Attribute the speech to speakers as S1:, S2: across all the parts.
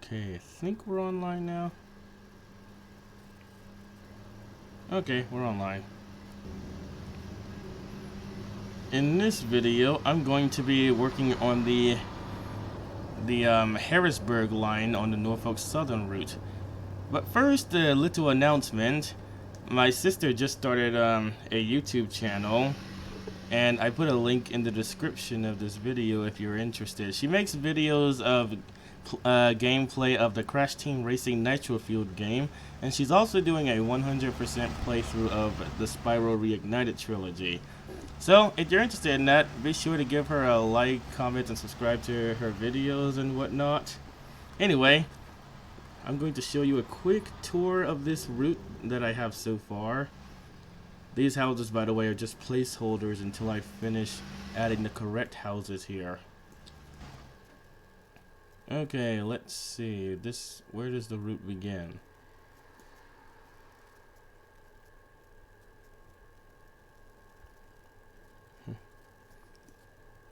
S1: Okay, I think we're online now. Okay, we're online. In this video, I'm going to be working on the Harrisburg line on the Norfolk Southern route. But first, a little announcement. My sister just started a YouTube channel, and I put a link in the description of this video if you're interested. She makes videos of gameplay of the Crash Team Racing Nitro Fueled game, and she's also doing a 100% playthrough of the Spyro Reignited trilogy. So, if you're interested in that, be sure to give her a like, comment, and subscribe to her videos and whatnot. Anyway, I'm going to show you a quick tour of this route that I have so far. These houses, by the way, are just placeholders until I finish adding the correct houses here. Okay, let's see. Where does the route begin?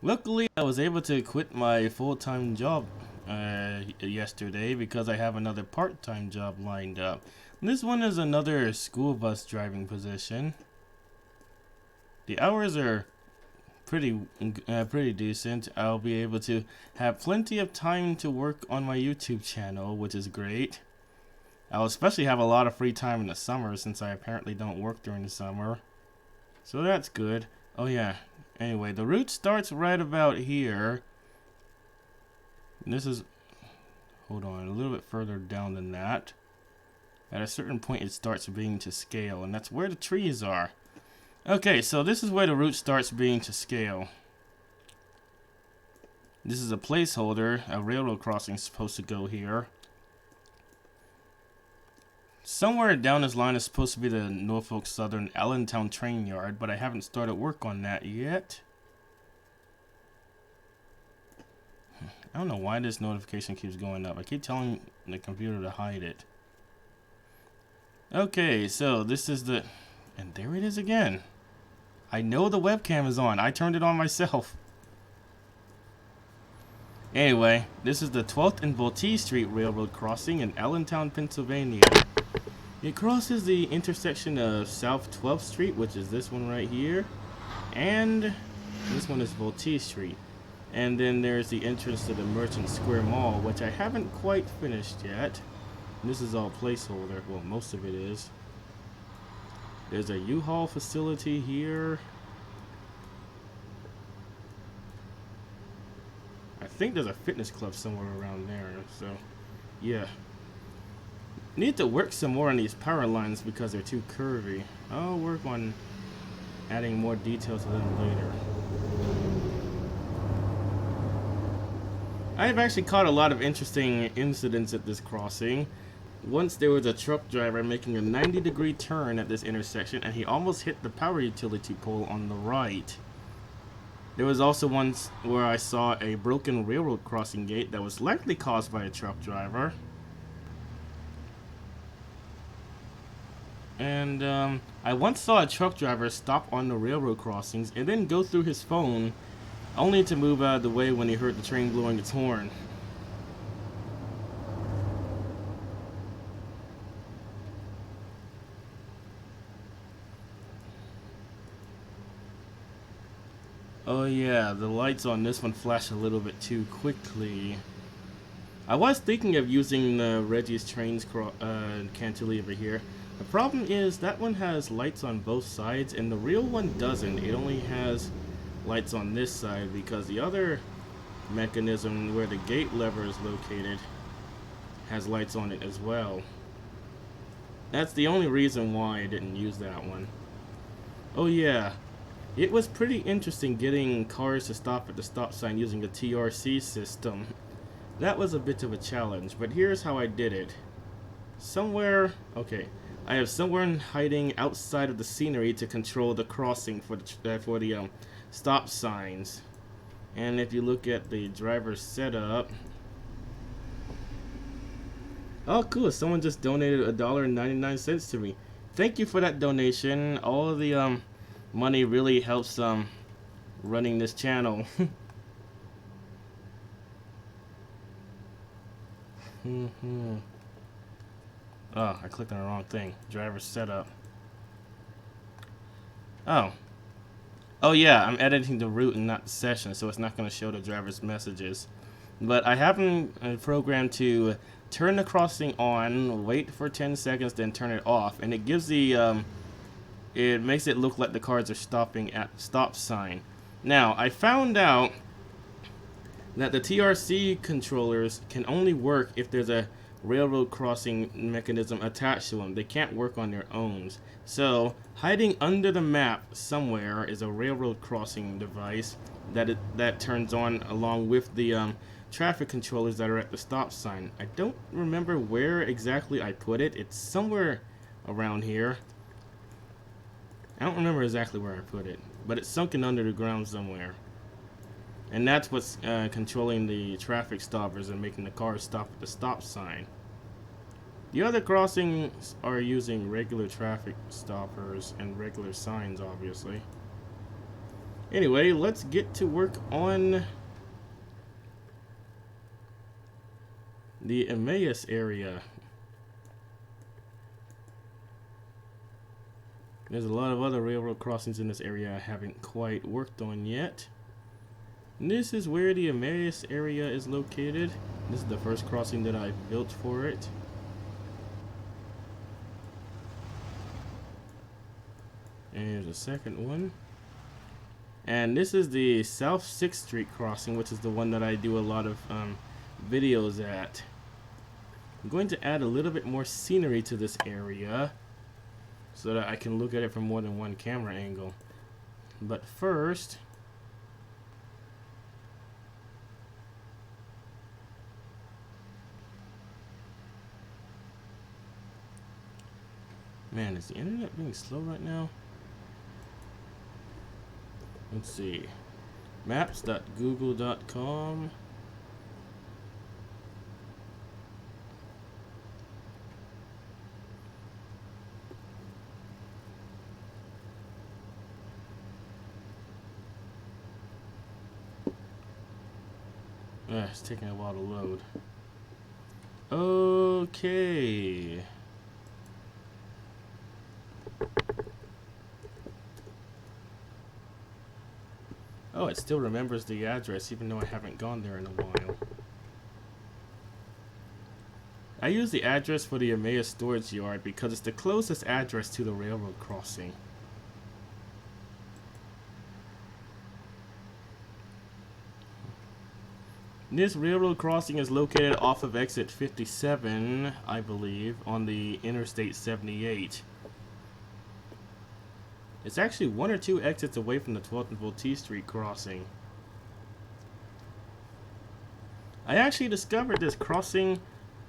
S1: Luckily, I was able to quit my full-time job yesterday because I have another part-time job lined up. This one is another school bus driving position. The hours are pretty decent. I'll be able to have plenty of time to work on my YouTube channel, which is great. I'll especially have a lot of free time in the summer since I apparently don't work during the summer. So that's good. Oh yeah. Anyway, the route starts right about here. And this is, hold on, a little bit further down than that. At a certain point it starts being to scale, and that's where the trees are. Okay, so this is where the route starts being to scale. This is a placeholder. A railroad crossing is supposed to go here. Somewhere down this line is supposed to be the Norfolk Southern Allentown Train Yard, but I haven't started work on that yet. I don't know why this notification keeps going up. I keep telling the computer to hide it. Okay, so this is the... And there it is again. I know the webcam is on. I turned it on myself. Anyway, this is the 12th and Vultee Street Railroad crossing in Allentown, Pennsylvania. It crosses the intersection of South 12th Street, which is this one right here, and this one is Vultee Street. And then there's the entrance to the Merchant Square Mall, which I haven't quite finished yet. This is all placeholder. Well, most of it is. There's a U-Haul facility here. I think there's a fitness club somewhere around there, so yeah. Need to work some more on these power lines because they're too curvy. I'll work on adding more details to them later. I've actually caught a lot of interesting incidents at this crossing. Once there was a truck driver making a 90-degree turn at this intersection, and he almost hit the power utility pole on the right. There was also once where I saw a broken railroad crossing gate that was likely caused by a truck driver. And I once saw a truck driver stop on the railroad crossings and then go through his phone, only to move out of the way when he heard the train blowing its horn. Oh yeah, the lights on this one flash a little bit too quickly. I was thinking of using the Reggie's Trainz cantilever here. The problem is that one has lights on both sides and the real one doesn't. It only has lights on this side because the other mechanism where the gate lever is located has lights on it as well. That's the only reason why I didn't use that one. Oh yeah, it was pretty interesting getting cars to stop at the stop sign using the TRC system. That was a bit of a challenge, but here's how I did it. I have someone hiding outside of the scenery to control the crossing for the stop signs. And if you look at the driver's setup, oh cool! Someone just donated $1.99 to me. Thank you for that donation. All of the money really helps running this channel. Oh, I clicked on the wrong thing. Driver setup. Oh. Oh yeah, I'm editing the route and not the session, so it's not going to show the driver's messages. But I have them programmed to turn the crossing on, wait for 10 seconds, then turn it off, and it gives the it makes it look like the cars are stopping at the stop sign. Now, I found out that the TRC controllers can only work if there's a railroad crossing mechanism attached to them. They can't work on their own. So, hiding under the map somewhere is a railroad crossing device that turns on along with the traffic controllers that are at the stop sign. I don't remember where exactly I put it. It's somewhere around here. I don't remember exactly where I put it, but it's sunken under the ground somewhere. And that's what's controlling the traffic stoppers and making the cars stop at the stop sign. The other crossings are using regular traffic stoppers and regular signs, obviously. Anyway, let's get to work on the Emmaus area. There's a lot of other railroad crossings in this area I haven't quite worked on yet. And this is where the Emmaus area is located. This is the first crossing that I built for it. And here's a second one. And this is the South 6th Street crossing, which is the one that I do a lot of videos at. I'm going to add a little bit more scenery to this area so that I can look at it from more than one camera angle. But first, man, is the internet being slow right now? Let's see. Maps.google.com. It's taking a while to load. Okay. Oh, it still remembers the address even though I haven't gone there in a while. I use the address for the Emmaus storage yard because it's the closest address to the railroad crossing. This railroad crossing is located off of exit 57, I believe, on the Interstate 78. It's actually one or two exits away from the 12th and 14th Street crossing. I actually discovered this crossing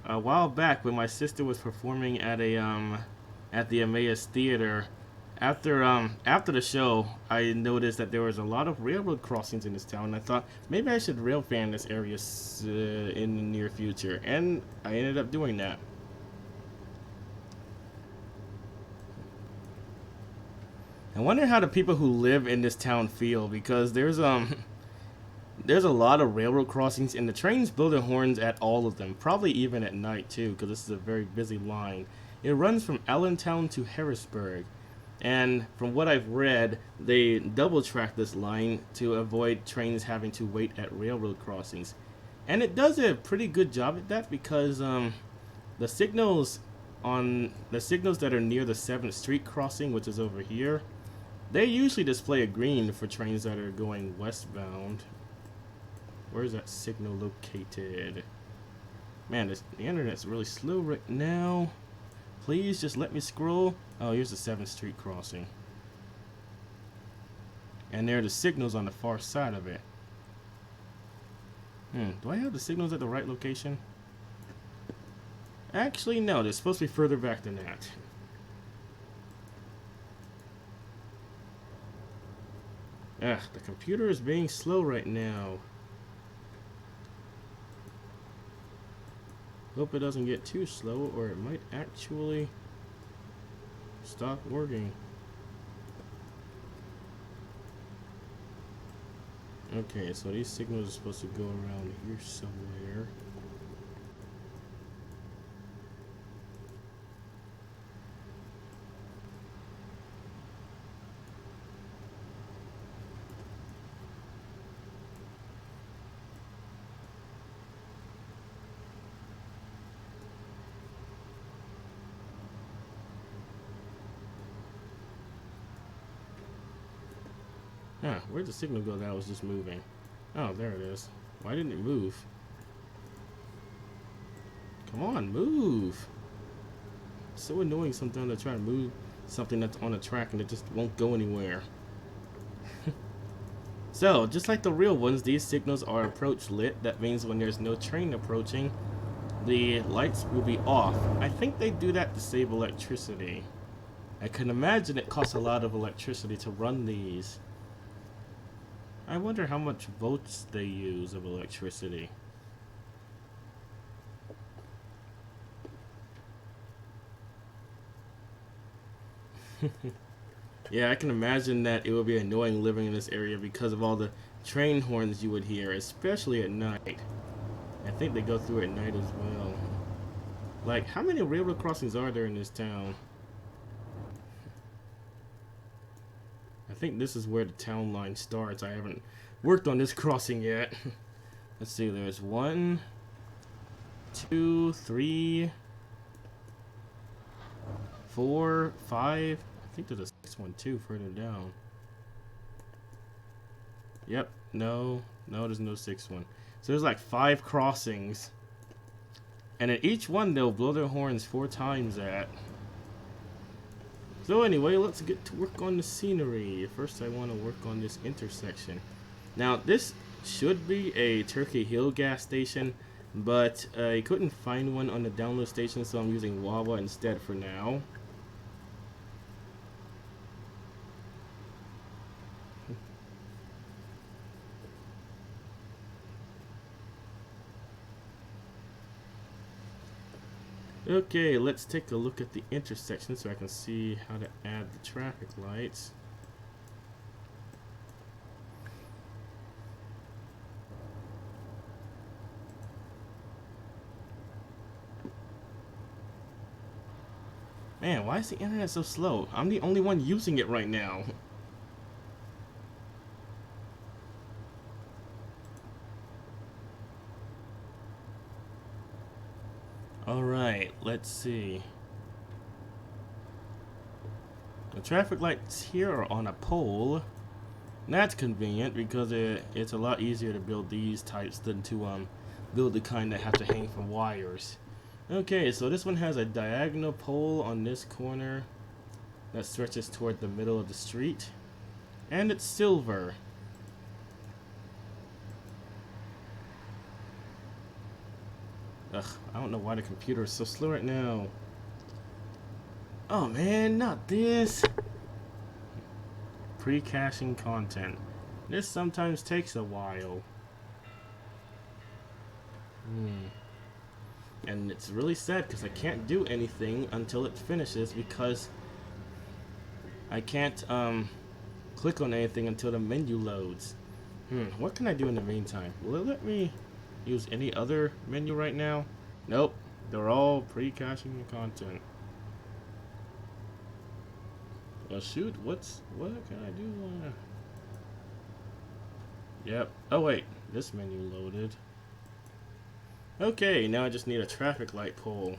S1: a while back when my sister was performing at a at the Emmaus Theater. After the show, I noticed that there was a lot of railroad crossings in this town, and I thought maybe I should rail fan this area in the near future, and I ended up doing that. I wonder how the people who live in this town feel, because there's a lot of railroad crossings, and the trains blow their horns at all of them, probably even at night too, because this is a very busy line. It runs from Allentown to Harrisburg. And from what I've read, they double track this line to avoid trains having to wait at railroad crossings. And it does a pretty good job at that because the signals that are near the 7th Street crossing, which is over here, they usually display a green for trains that are going westbound. Where is that signal located? Man, the internet's really slow right now. Please just let me scroll. Oh, here's the 7th Street crossing. And there are the signals on the far side of it. Do I have the signals at the right location? Actually, no. They're supposed to be further back than that. The computer is being slow right now. Hope it doesn't get too slow, or it might actually stop working. Okay, so these signals are supposed to go around here somewhere. Huh, where'd the signal go that I was just moving? Oh, there it is. Why didn't it move? Come on, move! It's so annoying sometimes I try to move something that's on a track and it just won't go anywhere. So, just like the real ones, these signals are approach lit. That means when there's no train approaching, the lights will be off. I think they do that to save electricity. I can imagine it costs a lot of electricity to run these. I wonder how much volts they use of electricity. Yeah, I can imagine that it would be annoying living in this area because of all the train horns you would hear, especially at night. I think they go through at night as well. Like, how many railroad crossings are there in this town? I think this is where the town line starts. I haven't worked on this crossing yet. Let's see, there's 1, 2, 3, 4, 5. I think there's a 6th one too further down. Yep, no, there's no 6th one. So there's like 5 crossings. And at each one they'll blow their horns 4 times at. So anyway, let's get to work on the scenery. First I want to work on this intersection. Now this should be a Turkey Hill gas station, but I couldn't find one on the download station, so I'm using Wawa instead for now. Okay, let's take a look at the intersection so I can see how to add the traffic lights. Man, why is the internet so slow? I'm the only one using it right now. Alright, let's see. The traffic lights here are on a pole. That's convenient because it's a lot easier to build these types than to build the kind that have to hang from wires. Okay, so this one has a diagonal pole on this corner that stretches toward the middle of the street. And it's silver. Ugh, I don't know why the computer is so slow right now. Oh man, not this. Pre-caching content. This sometimes takes a while. And it's really sad because I can't do anything until it finishes because I can't click on anything until the menu loads. What can I do in the meantime? Will it let me use any other menu right now? Nope, they're all pre-caching the content. Well shoot, what can I do? Yep. Oh wait, this menu loaded. Okay, now I just need a traffic light pole.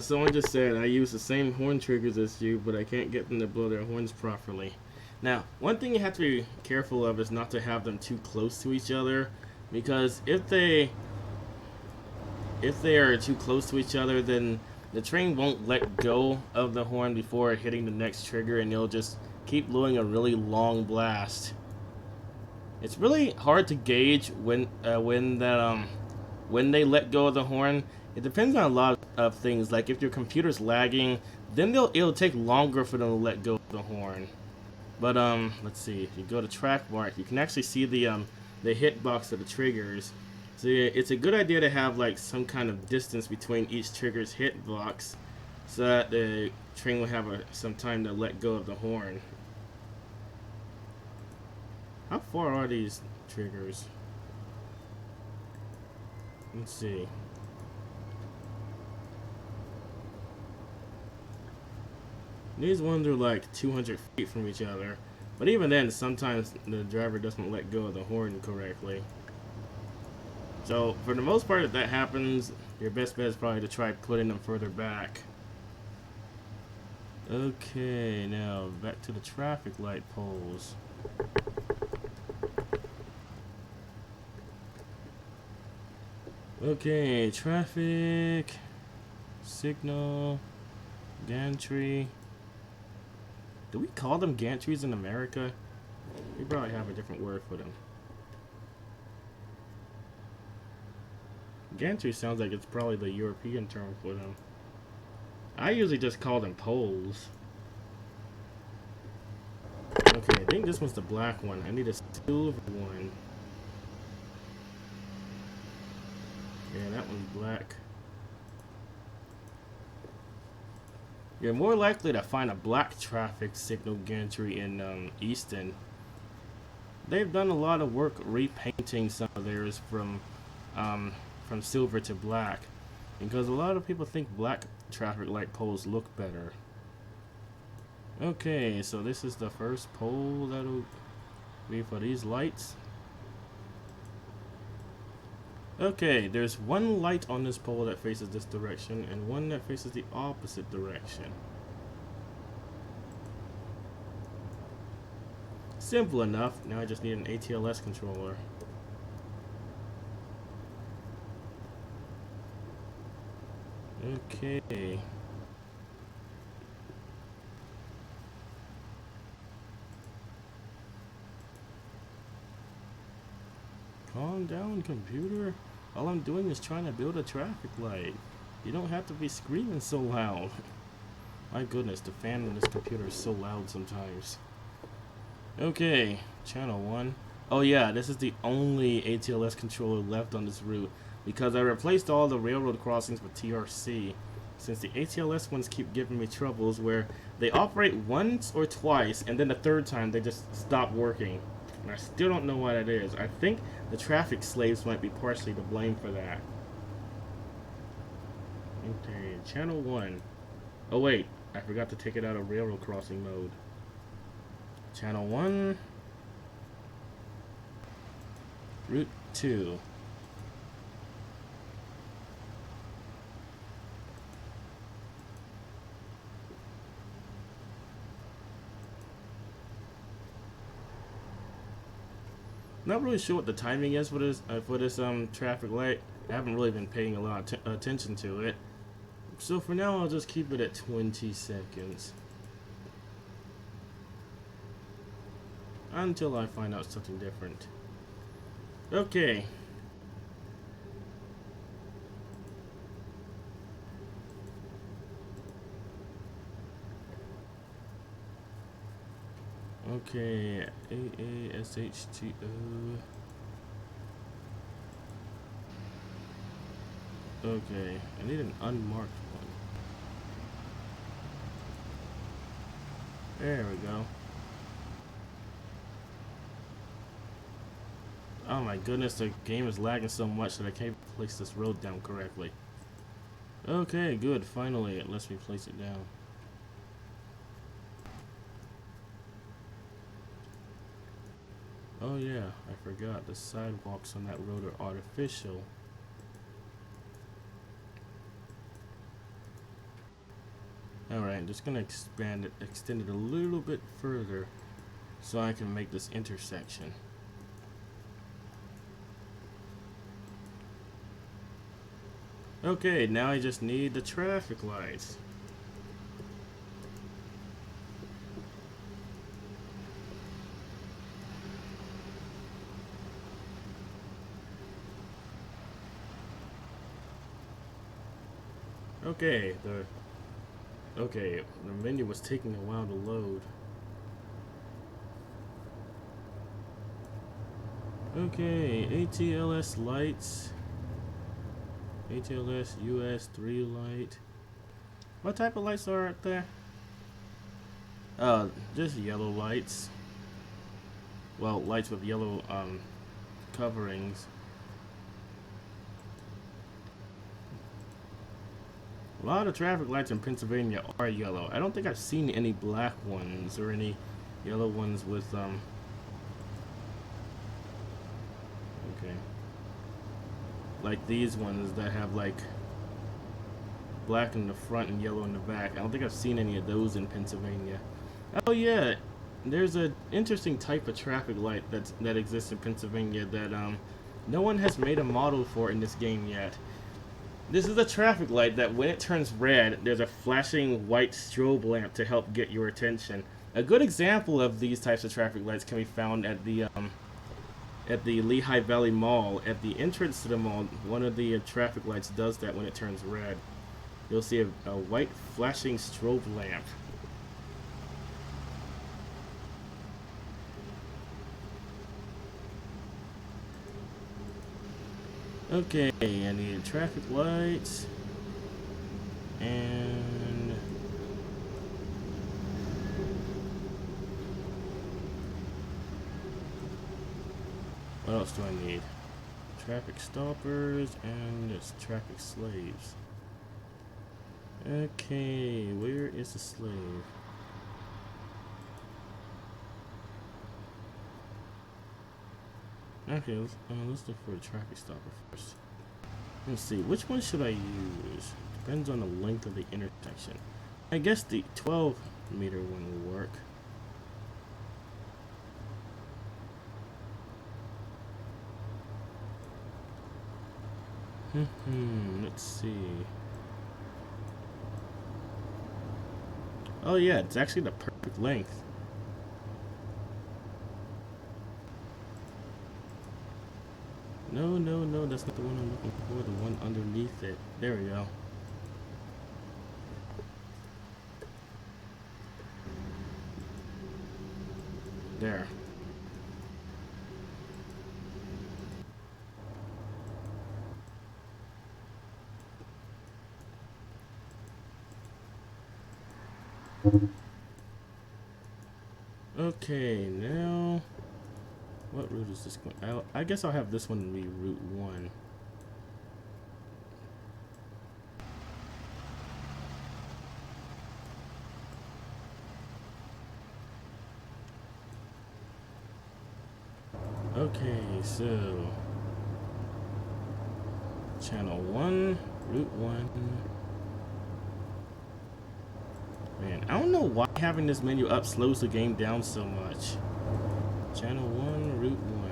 S1: Someone just said I use the same horn triggers as you, but I can't get them to blow their horns properly. Now, one thing you have to be careful of is not to have them too close to each other, because if they are too close to each other, then the train won't let go of the horn before hitting the next trigger, and it'll just keep blowing a really long blast. It's really hard to gauge when they let go of the horn. It depends on a lot of things. Like if your computer's lagging, then it'll take longer for them to let go of the horn. But let's see. If you go to track mark, you can actually see the hitbox of the triggers. So it's a good idea to have like some kind of distance between each trigger's hitbox, so that the train will have some time to let go of the horn. How far are these triggers? Let's see. These ones are like 200 feet from each other. But even then, sometimes the driver doesn't let go of the horn correctly. So for the most part, if that happens, your best bet is probably to try putting them further back. Okay, now back to the traffic light poles. Okay, traffic, signal, gantry. Do we call them gantries in America? We probably have a different word for them. Gantry sounds like it's probably the European term for them. I usually just call them poles. Okay, I think this one's the black one. I need a silver one. Yeah, that one's black. You're more likely to find a black traffic signal gantry in Easton. They've done a lot of work repainting some of theirs from silver to black, because a lot of people think black traffic light poles look better. Okay, so this is the first pole that'll be for these lights. Okay, there's one light on this pole that faces this direction and one that faces the opposite direction. Simple enough. Now I just need an ATLS controller. Okay. Calm down, computer. All I'm doing is trying to build a traffic light. You don't have to be screaming so loud. My goodness, the fan on this computer is so loud sometimes. Okay, channel 1. Oh yeah, this is the only ATLS controller left on this route, because I replaced all the railroad crossings with TRC. Since the ATLS ones keep giving me troubles where they operate once or twice and then the third time they just stop working. And I still don't know why that is. I think the traffic slaves might be partially to blame for that. Okay, channel 1. Oh wait, I forgot to take it out of railroad crossing mode. Channel 1. Route 2. Not really sure what the timing is for this traffic light. I haven't really been paying a lot of attention to it. So for now, I'll just keep it at 20 seconds. Until I find out something different. Okay. Okay, AASHTO. Okay, I need an unmarked one. There we go. Oh my goodness, the game is lagging so much that I can't place this road down correctly. Okay, good, finally it lets me place it down. Oh yeah, I forgot, the sidewalks on that road are artificial. Alright, I'm just gonna extend it a little bit further so I can make this intersection. Okay, now I just need the traffic lights. Okay, the menu was taking a while to load. Okay, ATLS lights. ATLS US 3 light. What type of lights are out there? Just yellow lights. Well, lights with yellow coverings. A lot of traffic lights in Pennsylvania are yellow. I don't think I've seen any black ones or any Yellow ones with okay, like these ones that have like black in the front and yellow in the back. I don't think I've seen any of those in Pennsylvania. Oh yeah, there's an interesting type of traffic light that exists in Pennsylvania that no one has made a model for in this game yet. This is a traffic light that when it turns red, there's a flashing white strobe lamp to help get your attention. A good example of these types of traffic lights can be found at the Lehigh Valley Mall. At the entrance to the mall, one of the traffic lights does that when it turns red. You'll see a white flashing strobe lamp. Okay, I need traffic lights. And what else do I need? Traffic stoppers and it's traffic slaves. Okay, where is the slave? Okay, let's look for a traffic stopper first. Let's see, which one should I use? Depends on the length of the intersection. I guess the 12-meter one will work. Let's see. Oh yeah, it's actually the perfect length. No, that's not the one I'm looking for. The one underneath it. There we go. There. Okay, now what route is this going? I guess I'll have this one be Route 1. Okay, so Channel 1, Route 1. Man, I don't know why having this menu up slows the game down so much. Channel 1, Route 1.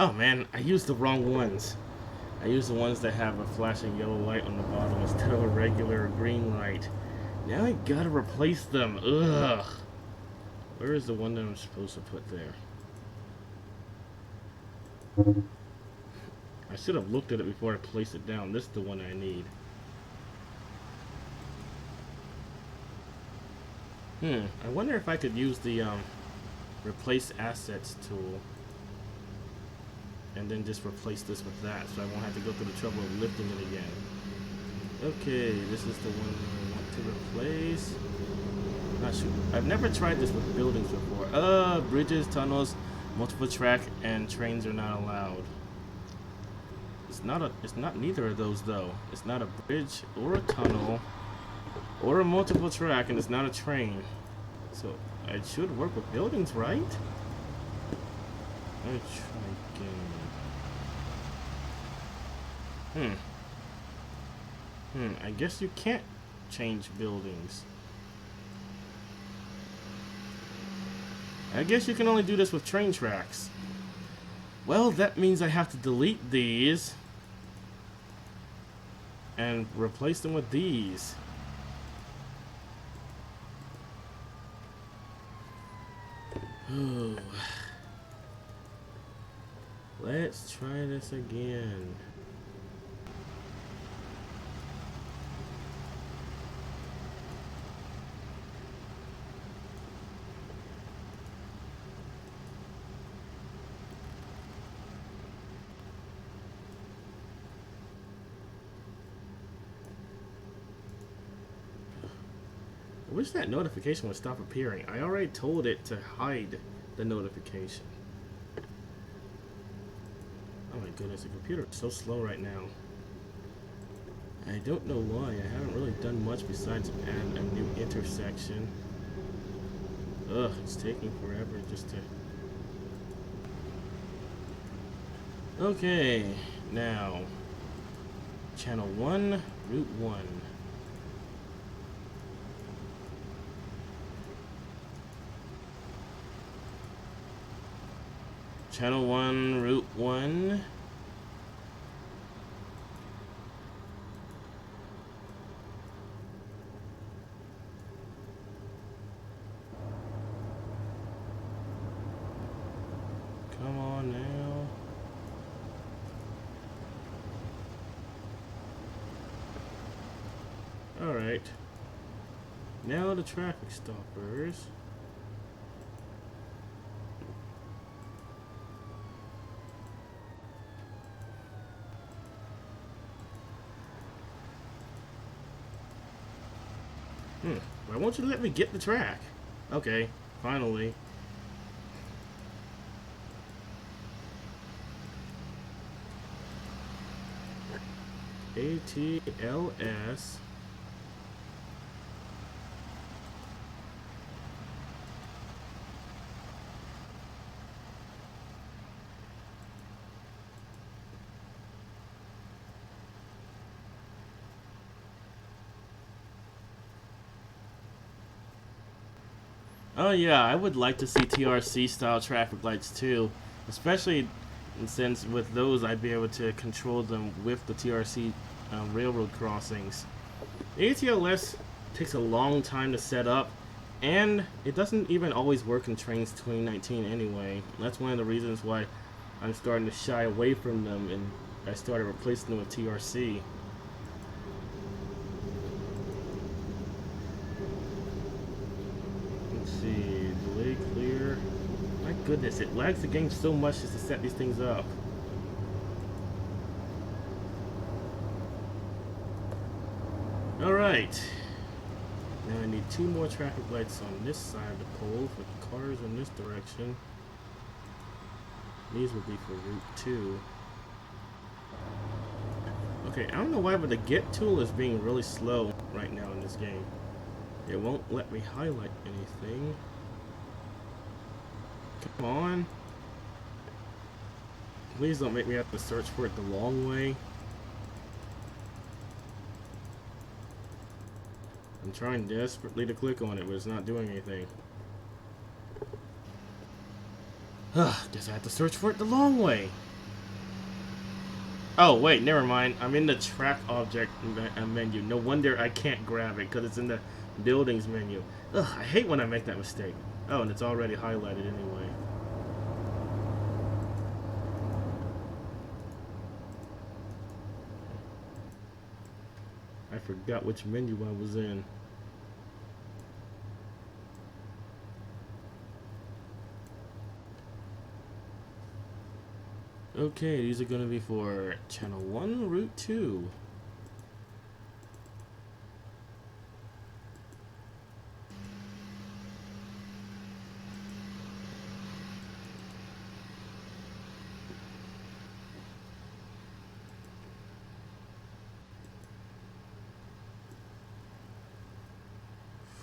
S1: Oh man, I used the wrong ones. I used the ones that have a flashing yellow light on the bottom instead of a regular green light. Now I gotta replace them. Ugh. Where is the one that I'm supposed to put there? I should have looked at it before I placed it down. This is the one I need. I wonder if I could use the replace assets tool and then just replace this with that so I won't have to go through the trouble of lifting it again. Okay, this is the one I want to replace. Not sure. I've never tried this with buildings before. Bridges, tunnels, multiple track, and trains are not allowed. It's not neither of those though. It's not a bridge or a tunnel or a multiple track, and it's not a train. So it should work with buildings, right? Let's try again. I guess you can't change buildings. I guess you can only do this with train tracks. Well, that means I have to delete these and replace them with these. Ooh. Let's try this again. I wish that notification would stop appearing. I already told it to hide the notification. Oh my goodness, the computer is so slow right now. I don't know why. I haven't really done much besides add a new intersection. Ugh, it's taking forever just to... Okay, now... Channel 1, Route 1. Channel 1, Route 1. Come on now. Alright. Now the traffic stoppers. Why won't you let me get the track? Okay, finally. ATLS. Oh yeah, I would like to see TRC style traffic lights too, especially since with those I'd be able to control them with the TRC railroad crossings. ATLS takes a long time to set up, and it doesn't even always work in Trainz 2019 anyway. That's one of the reasons why I'm starting to shy away from them, and I started replacing them with TRC. Delay clear. My goodness, it lags the game so much just to set these things up. Alright. Now I need 2 more traffic lights on this side of the pole for the cars in this direction. These will be for Route 2. Okay, I don't know why, but the get tool is being really slow right now in this game. It won't let me highlight anything. Come on. Please don't make me have to search for it the long way. I'm trying desperately to click on it, but it's not doing anything. Guess I have to search for it the long way. Oh, wait, never mind. I'm in the track object menu. No wonder I can't grab it, because it's in the buildings menu. Ugh, I hate when I make that mistake. Oh, and it's already highlighted anyway. I forgot which menu I was in. Okay, these are going to be for Channel 1, Route 2.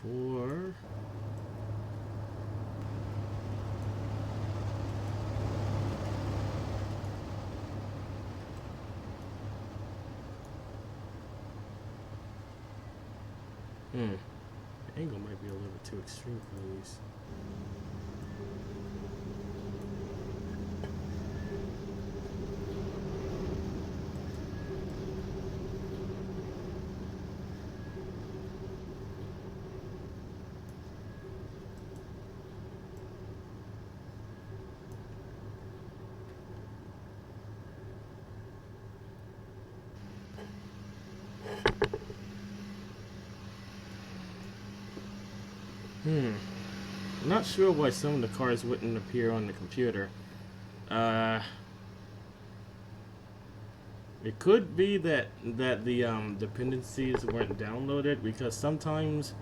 S1: Four. The angle might be a little bit too extreme for these. I'm not sure why some of the cars wouldn't appear on the computer. It could be that the dependencies weren't downloaded, because sometimes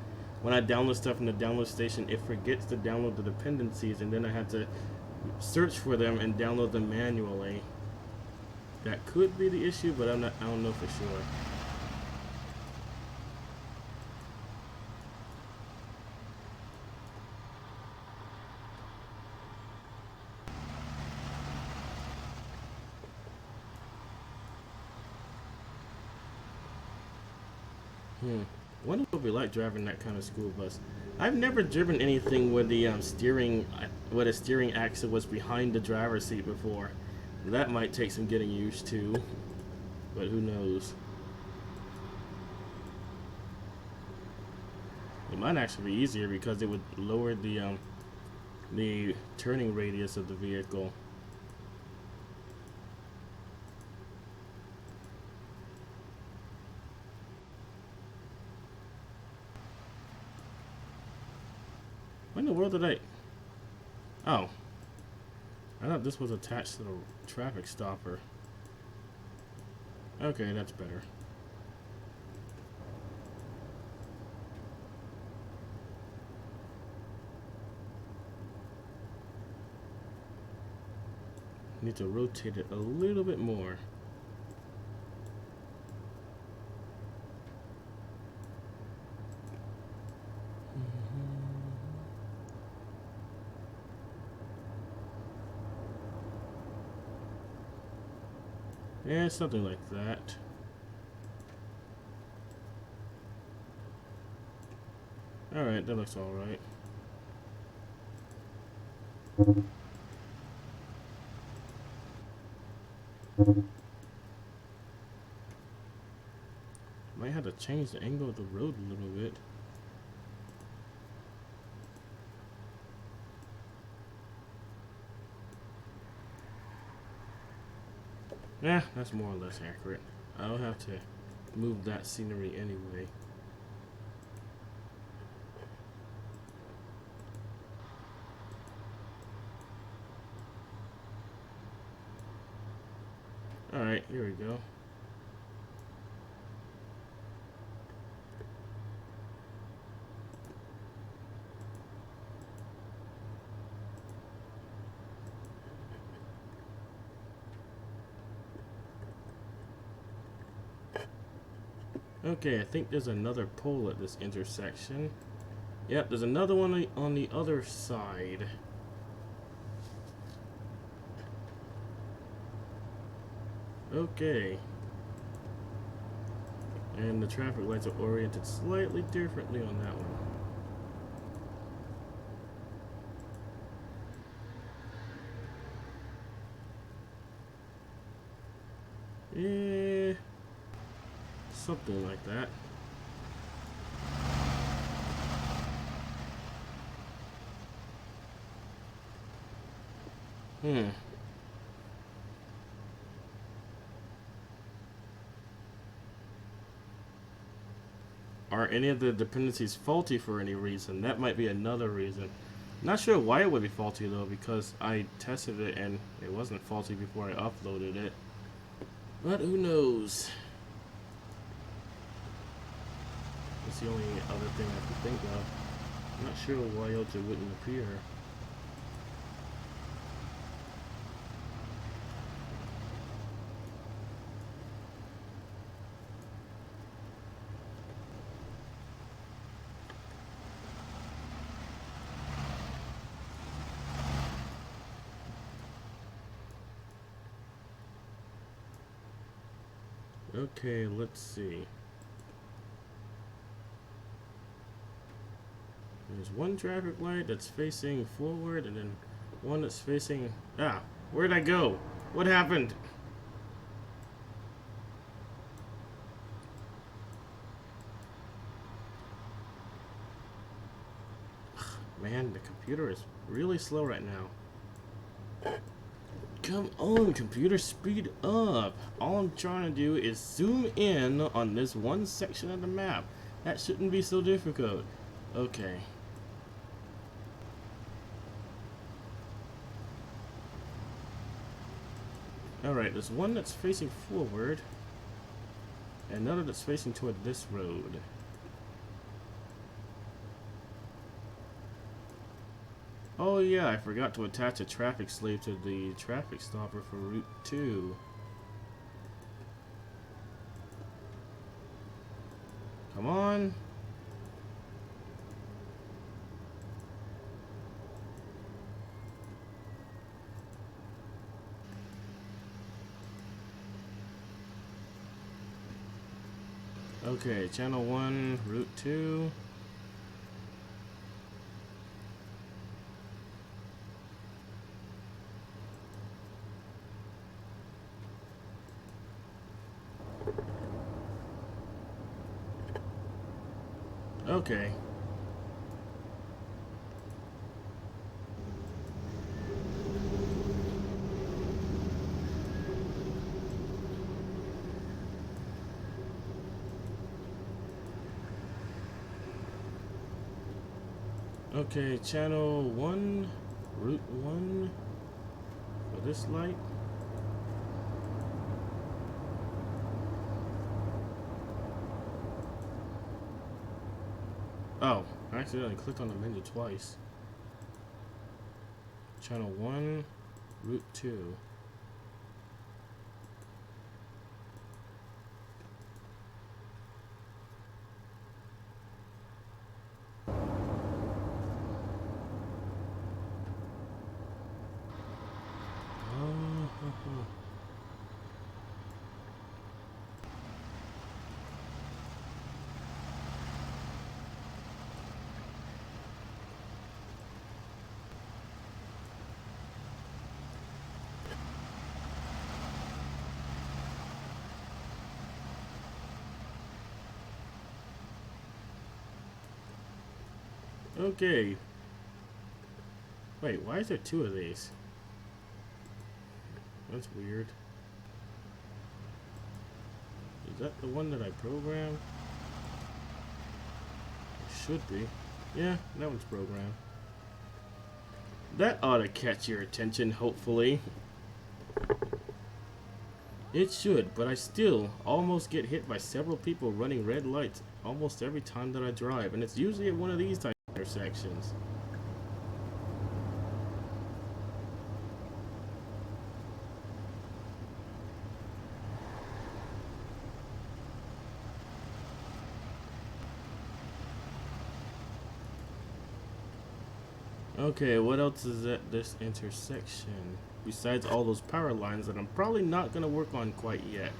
S1: when I download stuff from the download station, it forgets to download the dependencies, and then I have to search for them and download them manually. That could be the issue, but I don't know for sure. Wonder what it would be like driving that kind of school bus. I've never driven anything where the steering axle was behind the driver's seat before. That might take some getting used to, but who knows? It might actually be easier because it would lower the turning radius of the vehicle. What in the world did I... Oh. I thought this was attached to the traffic stopper. Okay, that's better. Need to rotate it a little bit more. Yeah, something like that. Alright, that looks alright. Might have to change the angle of the road a little bit. Yeah, that's more or less accurate. I'll have to move that scenery anyway. Alright, here we go. Okay, I think there's another pole at this intersection. Yep, there's another one on the other side. Okay. And the traffic lights are oriented slightly differently on that one. Yeah. Something like that. Are any of the dependencies faulty for any reason? That might be another reason. Not sure why it would be faulty though, because I tested it and it wasn't faulty before I uploaded it. But who knows? That's the only other thing I can think of. I'm not sure why else it wouldn't appear. Okay, let's see. There's one traffic light that's facing forward and then one that's facing... Ah, where'd I go? What happened? Man, the computer is really slow right now. Come on, computer, speed up. All I'm trying to do is zoom in on this one section of the map. That shouldn't be so difficult. Okay. Alright, there's one that's facing forward, and another that's facing toward this road. Oh yeah, I forgot to attach a traffic slave to the traffic stopper for Route 2. Come on. Okay, channel 1, route 2. Okay. Okay, channel 1, route 1 for this light. Oh, I accidentally clicked on the menu twice. Channel 1, route 2. Okay. Wait, why is there two of these? That's weird. Is that the one that I programmed? It should be. Yeah, that one's programmed. That ought to catch your attention, hopefully. It should, but I still almost get hit by several people running red lights almost every time that I drive, and it's usually at one of these type of intersections. Okay, what else is at this intersection? Besides all those power lines that I'm probably not going to work on quite yet.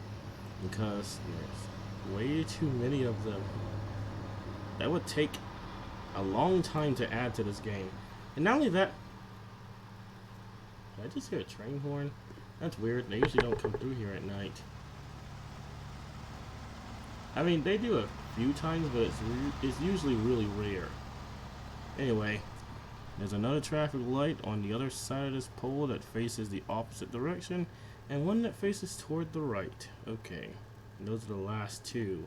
S1: Because there's way too many of them. That would take a long time to add to this game. And not only that... Did I just hear a train horn? That's weird. They usually don't come through here at night. I mean, they do a few times, but it's usually really rare. Anyway... There's another traffic light on the other side of this pole that faces the opposite direction, and one that faces toward the right. Okay, and those are the last two.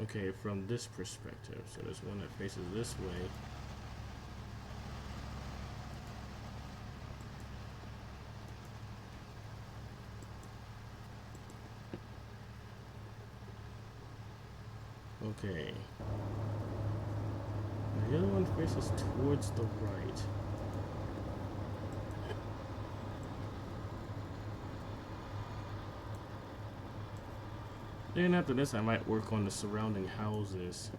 S1: Okay, from this perspective, so there's one that faces this way. Okay. The other one faces towards the right. Then after this, I might work on the surrounding houses.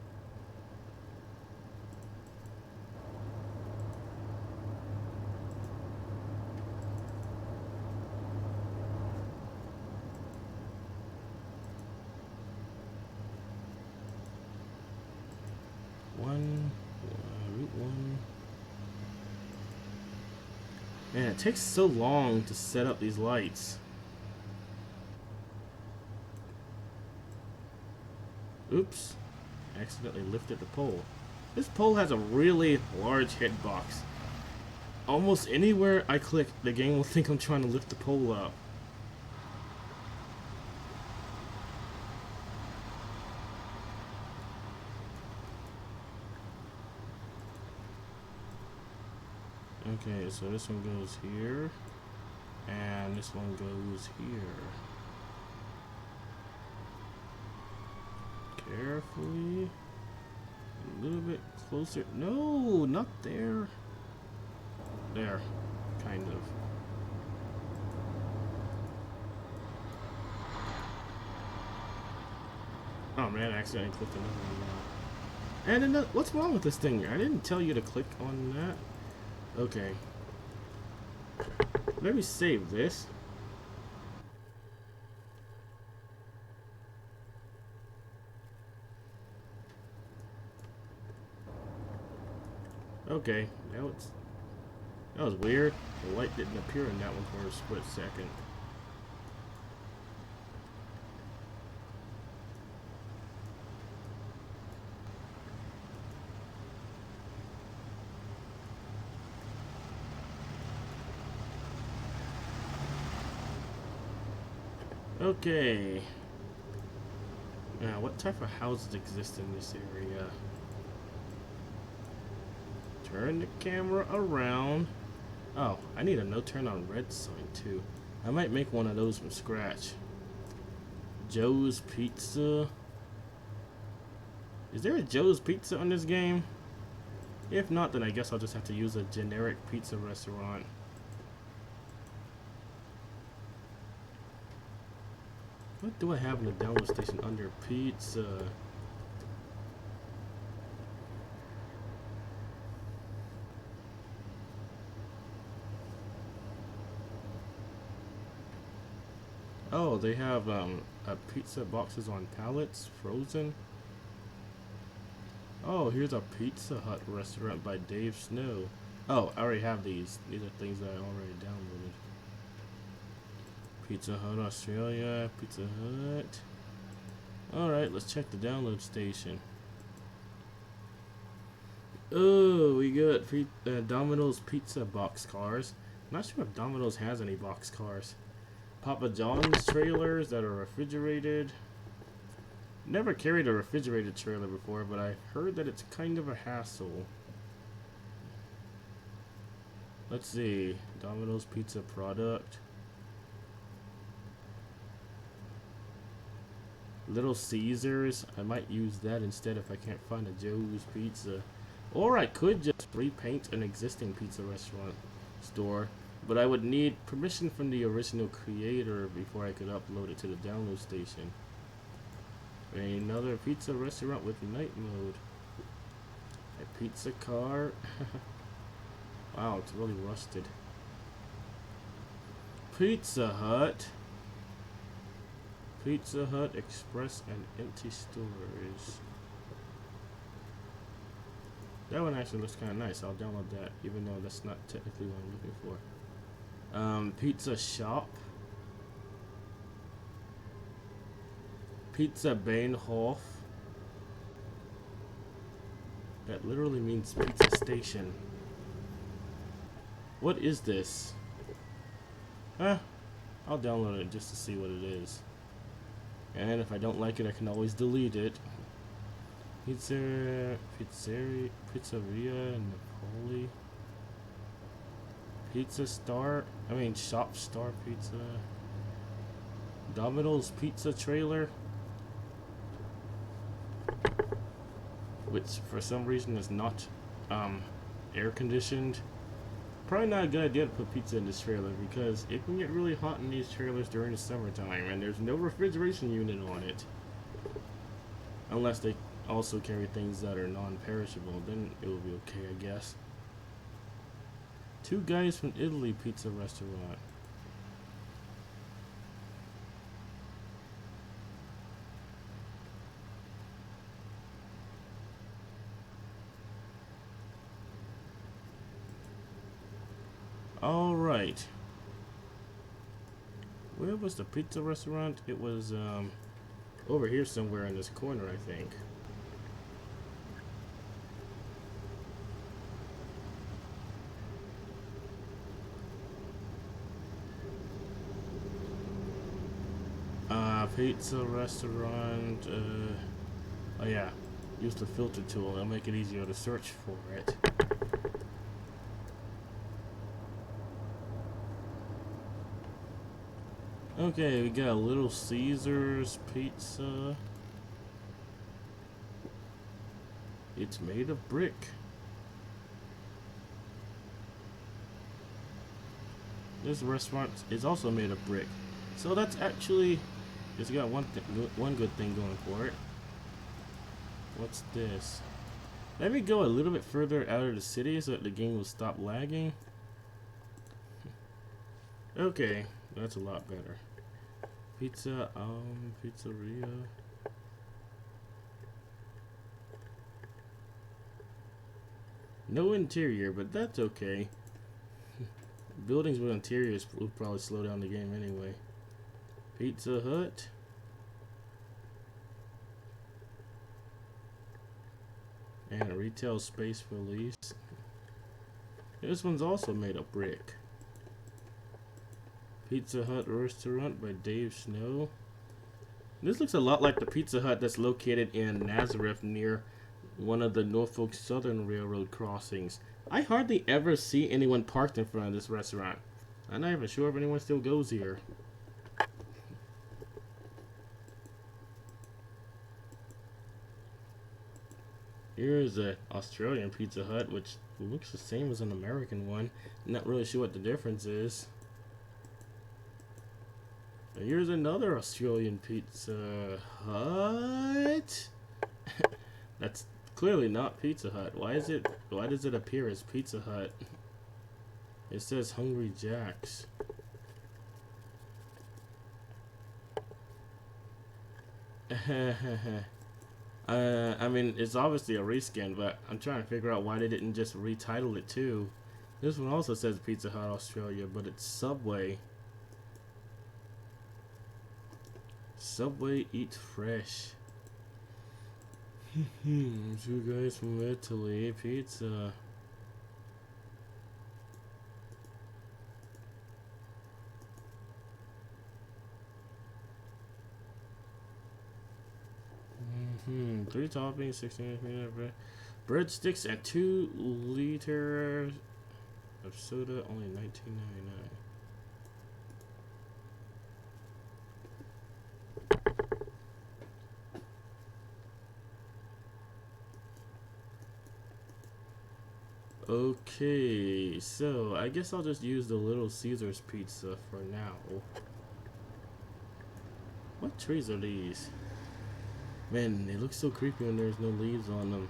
S1: Route 1. Man, it takes so long to set up these lights. Oops. Accidentally lifted the pole. This pole has a really large hitbox. Almost anywhere I click, the game will think I'm trying to lift the pole up. Okay, so this one goes here, and this one goes here. Carefully little bit closer. No, not there. There, kind of. Oh man, I accidentally clicked another one. And another, what's wrong with this thing? I didn't tell you to click on that. Okay. Let me save this. Okay, that was weird. The light didn't appear in that one for a split second. Okay. Now, what type of houses exist in this area? Turn the camera around. Oh, I need a no turn on red sign too. I might make one of those from scratch. Joe's Pizza. Is there a Joe's Pizza on this game? If not, then I guess I'll just have to use a generic pizza restaurant. What do I have in the download station under pizza? Oh, they have pizza boxes on pallets, frozen. Oh, here's a Pizza Hut restaurant by Dave Snow. Oh, I already have these. These are things that I already downloaded. Pizza Hut Australia, Pizza Hut. Alright, let's check the download station. Oh, we got Domino's Pizza box cars. Not sure if Domino's has any box cars. Papa John's trailers that are refrigerated. Never carried a refrigerated trailer before, but I heard that it's kind of a hassle. Let's see. Domino's Pizza product. Little Caesars. I might use that instead if I can't find a Joe's Pizza. Or I could just repaint an existing pizza restaurant store. But I would need permission from the original creator before I could upload it to the download station. Another pizza restaurant with night mode. A pizza car. Wow, it's really rusted. Pizza Hut. Pizza Hut Express and empty stores. That one actually looks kind of nice. I'll download that, even though that's not technically what I'm looking for. Pizza Shop. Pizza Bahnhof. That literally means pizza station. What is this? I'll download it just to see what it is. And if I don't like it, I can always delete it. Pizzeria Napoli. Shop Star Pizza. Domino's Pizza Trailer. Which for some reason is not air conditioned. Probably not a good idea to put pizza in this trailer because it can get really hot in these trailers during the summertime and there's no refrigeration unit on it. Unless they also carry things that are non-perishable, then it will be okay, I guess. Two Guys from Italy Pizza Restaurant. All right. Where was the pizza restaurant? It was over here somewhere in this corner, I think. Pizza restaurant. Oh yeah, use the filter tool. It'll make it easier to search for it. Okay, we got a Little Caesars Pizza. It's made of brick. This restaurant is also made of brick. So that's actually, it's got one good thing going for it. What's this? Let me go a little bit further out of the city so that the game will stop lagging. Okay, that's a lot better. Pizza, pizzeria. No interior, but that's okay. Buildings with interiors will probably slow down the game anyway. Pizza Hut. And a retail space for lease. This one's also made of brick. Pizza Hut restaurant by Dave Snow. This looks a lot like the Pizza Hut that's located in Nazareth near one of the Norfolk Southern Railroad crossings. I hardly ever see anyone parked in front of this restaurant. I'm not even sure if anyone still goes here. Here's an Australian Pizza Hut, which looks the same as an American one. Not really sure what the difference is. Here's another Australian Pizza Hut. That's clearly not Pizza Hut. Why does it appear as Pizza Hut? It says Hungry Jack's. I mean, it's obviously a reskin, but I'm trying to figure out why they didn't just retitle it too. This one also says Pizza Hut Australia, but it's Subway. Subway Eat Fresh. Two guys from Italy. Pizza. Three toppings, 16 breadsticks, and 2 liters of soda, only $19.99. Okay, so I guess I'll just use the Little Caesars pizza for now. What trees are these? Man, they look so creepy when there's no leaves on them.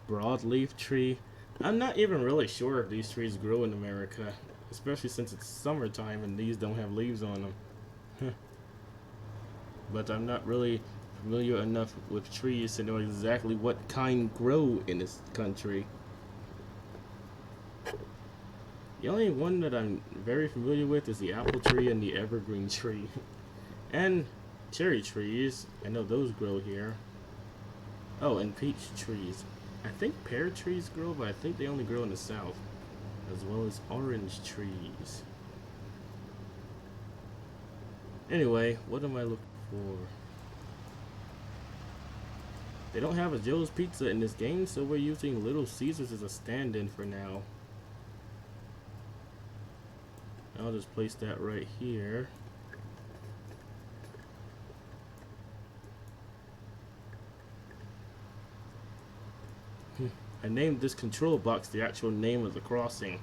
S1: Broadleaf tree. I'm not even really sure if these trees grow in America, especially since it's summertime and these don't have leaves on them. But I'm not really familiar enough with trees to know exactly what kind grow in this country. The only one that I'm very familiar with is the apple tree and the evergreen tree. And cherry trees. I know those grow here. Oh, and peach trees. I think pear trees grow, but I think they only grow in the south. As well as orange trees. Anyway, what am I looking for? They don't have a Joe's Pizza in this game, so we're using Little Caesars as a stand-in for now. I'll just place that right here. I named this control box the actual name of the crossing.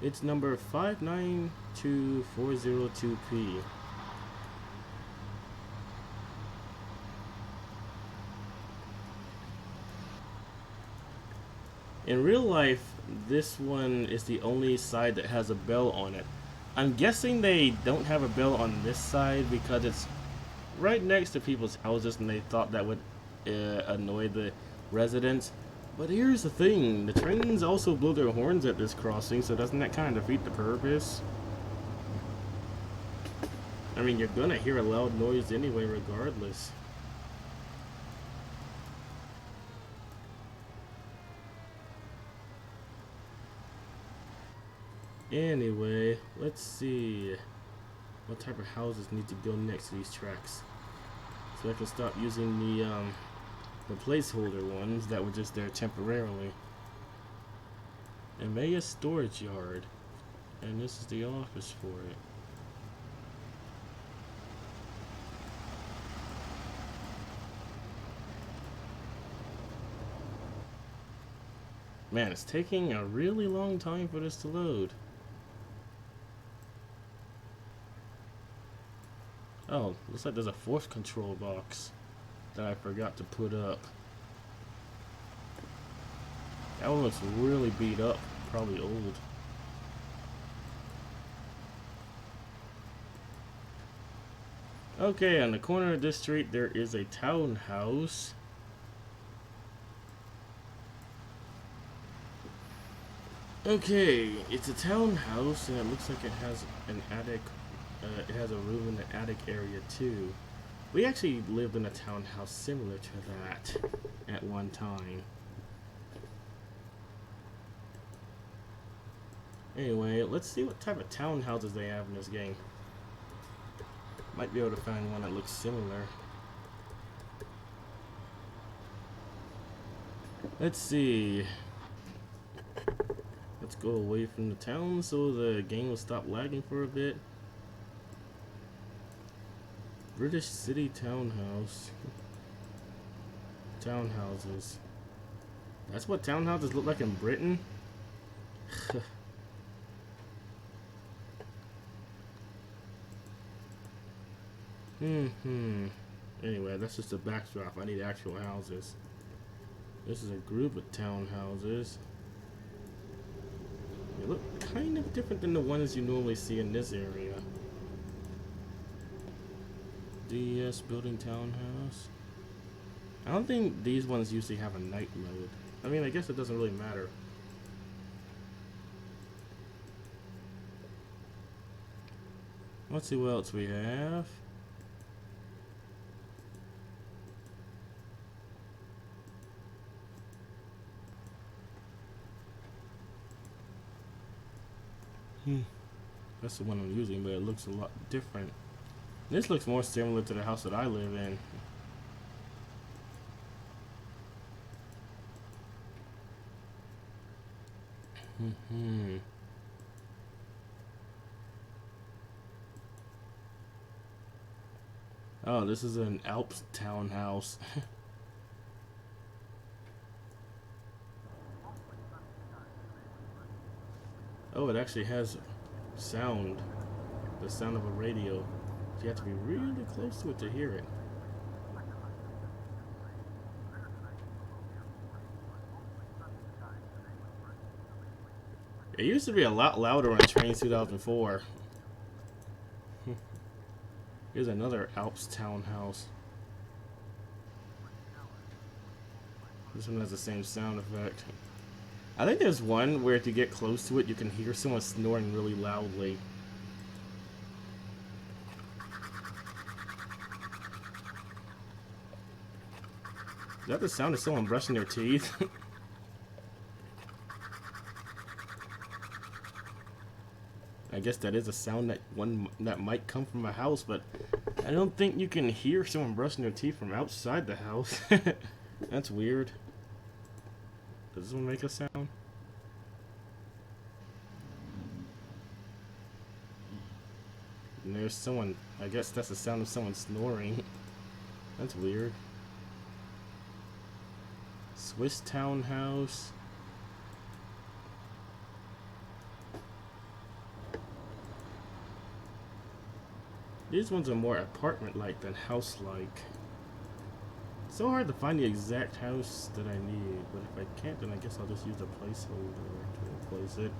S1: It's number 592402P. In real life, this one is the only side that has a bell on it. I'm guessing they don't have a bell on this side because it's right next to people's houses and they thought that would annoy the residents. But here's the thing, the trains also blow their horns at this crossing, so doesn't that kind of defeat the purpose? I mean, you're gonna hear a loud noise anyway regardless. Anyway, let's see what type of houses need to go next to these tracks, so I can stop using the placeholder ones that were just there temporarily. Emmaus storage yard, and this is the office for it. Man, it's taking a really long time for this to load. Oh, looks like there's a fourth control box that I forgot to put up. That one looks really beat up, probably old. Okay, on the corner of this street there is a townhouse. Okay, it's a townhouse and it looks like it has an attic. It has a room in the attic area too. We actually lived in a townhouse similar to that at one time. Anyway, let's see what type of townhouses they have in this game. Might be able to find one that looks similar. Let's see. Let's go away from the town so the game will stop lagging for a bit. British City Townhouse. Townhouses. That's what townhouses look like in Britain? Anyway, that's just a backdrop. I need actual houses. This is a group of townhouses. They look kind of different than the ones you normally see in this area. DS building townhouse. I don't think these ones usually have a night mode. I mean, I guess it doesn't really matter. Let's see what else we have. That's the one I'm using, but it looks a lot different. This looks more similar to the house that I live in. Oh, this is an Alps townhouse. Oh, it actually has sound. The sound of a radio. You have to be really close to it to hear it. It used to be a lot louder on Trainz 2004. Here's another Alps townhouse. This one has the same sound effect. I think there's one where if you get close to it, you can hear someone snoring really loudly. Is that the sound of someone brushing their teeth? I guess that is a sound that might come from a house, but I don't think you can hear someone brushing their teeth from outside the house. That's weird. Does this one make a sound? And there's someone, I guess that's the sound of someone snoring. That's weird. Swiss townhouse. These ones are more apartment-like than house-like. It's so hard to find the exact house that I need, but if I can't, then I guess I'll just use a placeholder to replace it.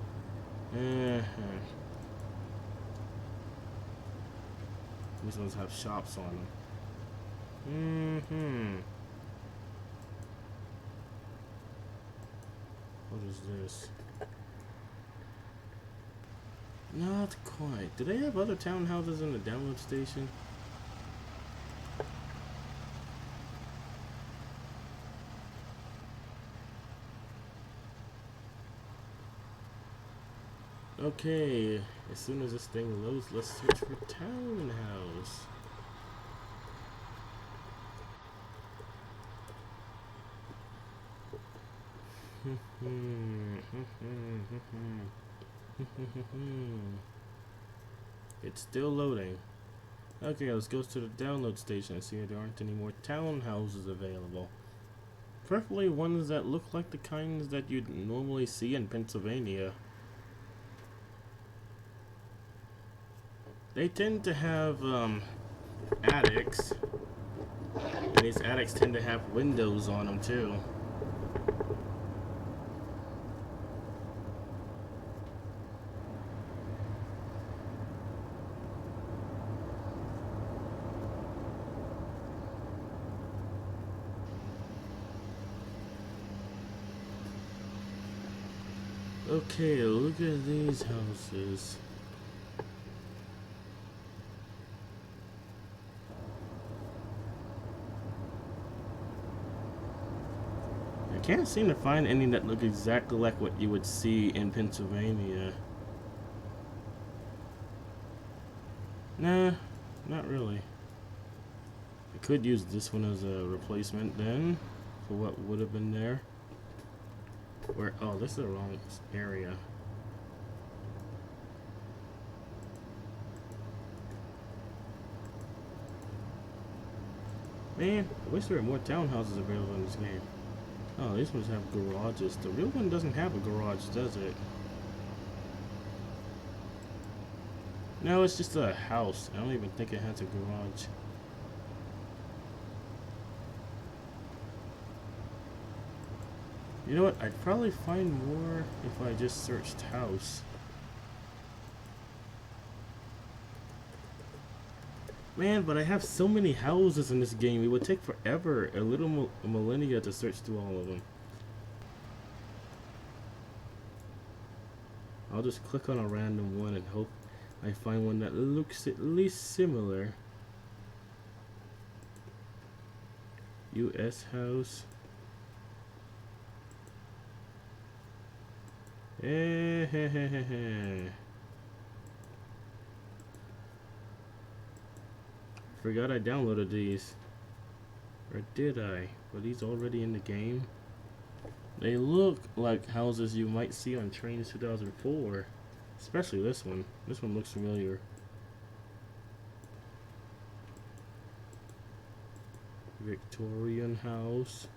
S1: These ones have shops on them. What is this? Not quite. Do they have other townhouses in the download station? Okay, as soon as this thing loads, let's search for townhouse. It's still loading. Okay, let's go to the download station and see if there aren't any more townhouses available. Preferably ones that look like the kinds that you'd normally see in Pennsylvania. They tend to have attics, and these attics tend to have windows on them too. Okay, look at these houses. I can't seem to find any that look exactly like what you would see in Pennsylvania. Nah, not really. I could use this one as a replacement then for what would have been there. Where, oh, this is the wrong area. Man, I wish there were more townhouses available in this game. Oh, these ones have garages. The real one doesn't have a garage, does it? No, it's just a house. I don't even think it has a garage. You know what? I'd probably find more if I just searched house. Man, but I have so many houses in this game. It would take forever, a little millennia to search through all of them. I'll just click on a random one and hope I find one that looks at least similar. U.S. house. Forgot I downloaded these. Or did I? Were these already in the game? They look like houses you might see on Trainz 2004. Especially this one. This one looks familiar. Victorian house.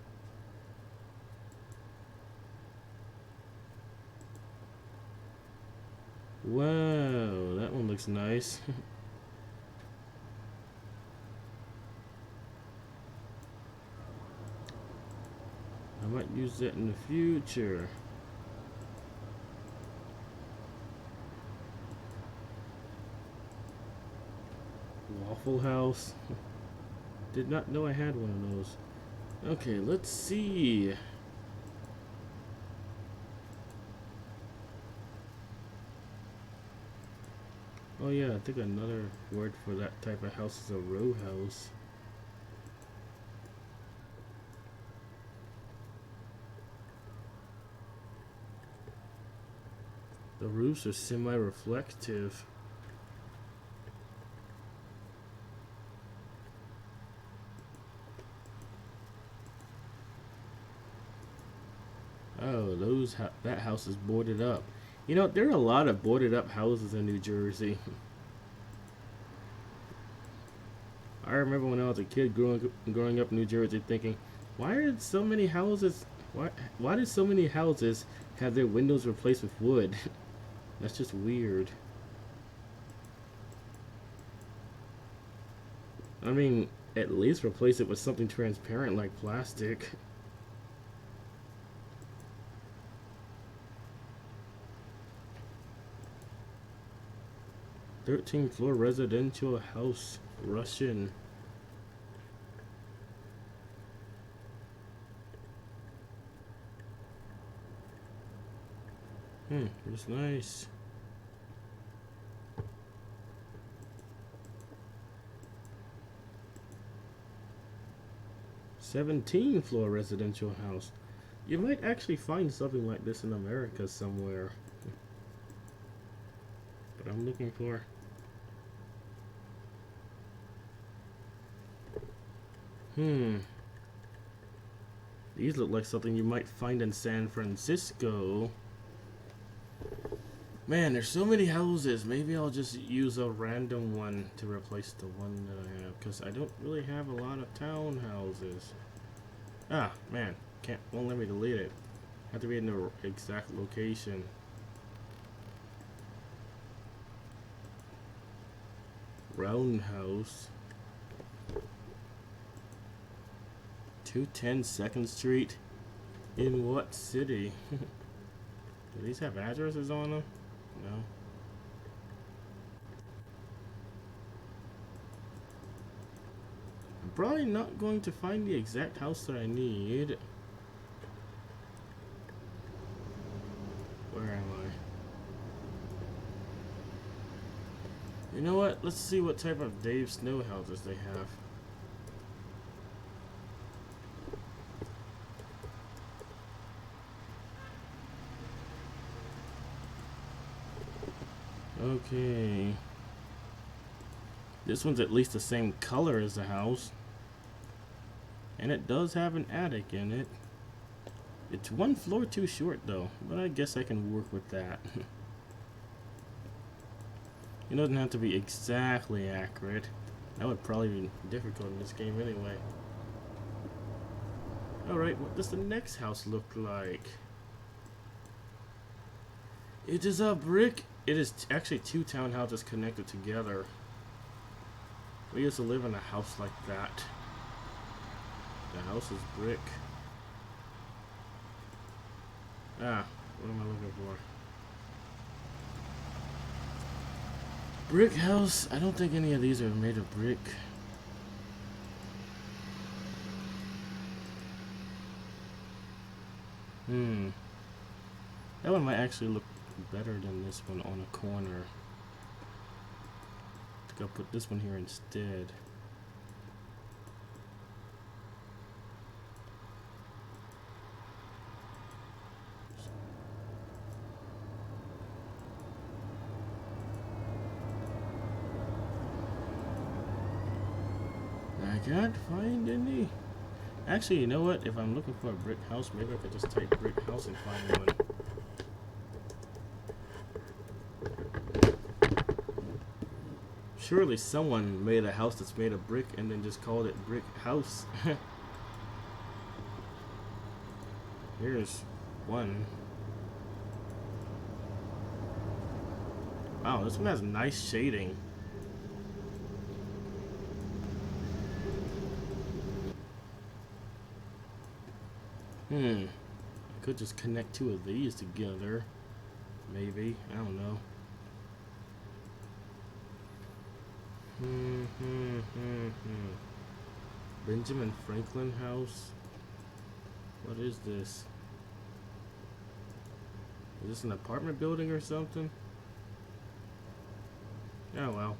S1: Wow, that one looks nice. I might use that in the future. Waffle House. Did not know I had one of those. Okay, let's see. Oh yeah, I think another word for that type of house is a row house. The roofs are semi-reflective. Oh, that house is boarded up. You know, there are a lot of boarded up houses in New Jersey. I remember when I was a kid growing up in New Jersey thinking, why are so many houses, why did so many houses have their windows replaced with wood? That's just weird. I mean, at least replace it with something transparent like plastic. 13th floor residential house, Russian. It's nice. '17th floor residential house. You might actually find something like this in America somewhere. But I'm looking for... These look like something you might find in San Francisco. Man, there's so many houses. Maybe I'll just use a random one to replace the one that I have, because I don't really have a lot of townhouses. Ah, man. Won't let me delete it. Have to be in the exact location. Roundhouse. 210 2nd Street. In what city? Do these have addresses on them? No. I'm probably not going to find the exact house that I need. Where am I? You know what? Let's see what type of Dave Snow houses they have. Okay. This one's at least the same color as the house. And it does have an attic in it. It's one floor too short though, but I guess I can work with that. It doesn't have to be exactly accurate. That would probably be difficult in this game anyway. Alright, what does the next house look like? It is a brick. It is actually two townhouses connected together. We used to live in a house like that. The house is brick. Ah, what am I looking for? Brick house. I don't think any of these are made of brick. That one might actually look better than this one on a corner. I think I'll put this one here instead. I can't find any. Actually, you know what? If I'm looking for a brick house, maybe I could just type brick house and find one. Surely someone made a house that's made of brick and then just called it brick house. Here's one. Wow, this one has nice shading. I could just connect two of these together. Maybe. I don't know. Benjamin Franklin House. What is this? Is this an apartment building or something? Oh well.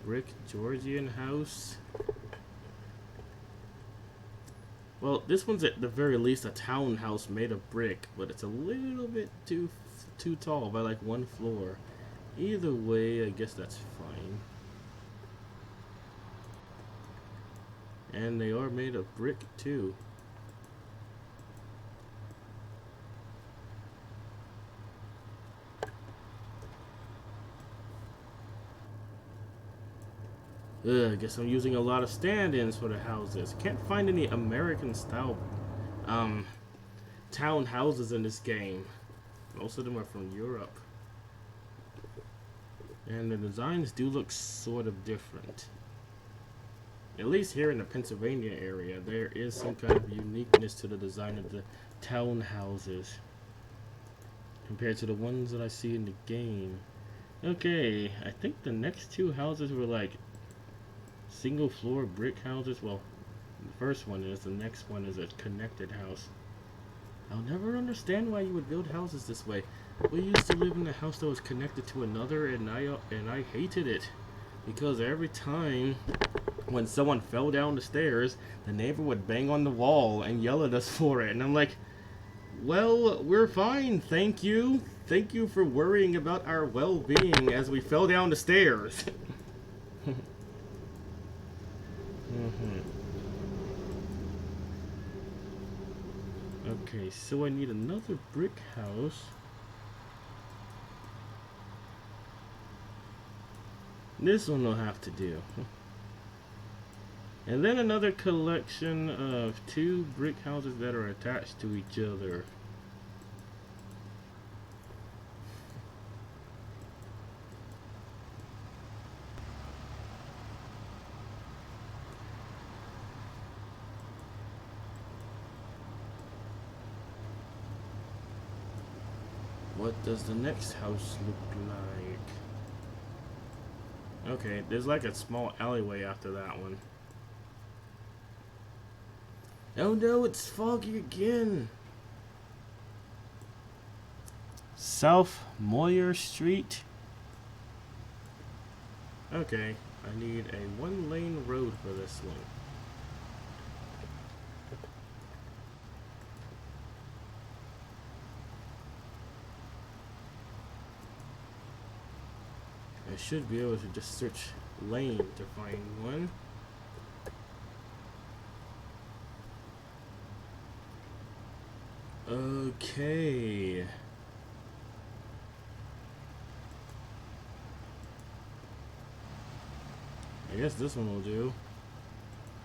S1: Brick Georgian House. Well, this one's at the very least a townhouse made of brick, but it's a little bit too tall by like one floor. Either way, I guess that's fine. And they are made of brick too. I guess I'm using a lot of stand-ins for the houses. Can't find any American style town houses in this game. Most of them are from Europe. And the designs do look sort of different. At least here in the Pennsylvania area, there is some kind of uniqueness to the design of the townhouses compared to the ones that I see in the game. Okay, I think the next two houses were like single floor brick houses. Well, the first one is, the next one is a connected house. I'll never understand why you would build houses this way. We used to live in a house that was connected to another, and I hated it because every time when someone fell down the stairs, the neighbor would bang on the wall and yell at us for it, and I'm like, well, we're fine, thank you. Thank you for worrying about our well-being as we fell down the stairs. Okay, so I need another brick house. This one will have to do. And then another collection of two brick houses that are attached to each other. What does the next house look like? Okay, there's like a small alleyway after that one. Oh no, it's foggy again. South Moyer Street. Okay, I need a one-lane road for this one. I should be able to just search lane to find one. Okay. I guess this one will do.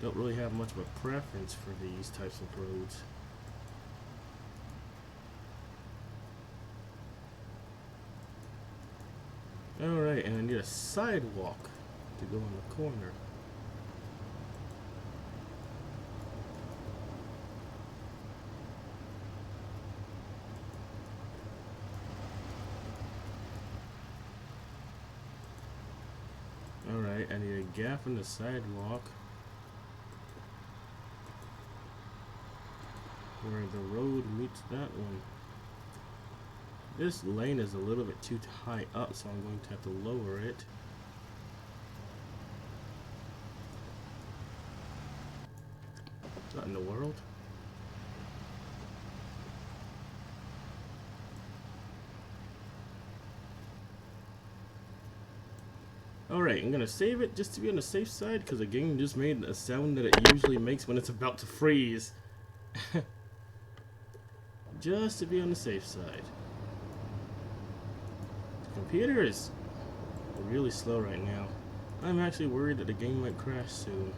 S1: Don't really have much of a preference for these types of roads. Alright, and I need a sidewalk to go in the corner. Alright, I need a gap in the sidewalk where the road meets that one. This lane is a little bit too high up, so I'm going to have to lower it. What in the world? Alright, I'm gonna save it just to be on the safe side, because the game just made a sound that it usually makes when it's about to freeze. Just to be on the safe side. The computer is really slow right now. I'm actually worried that the game might crash soon.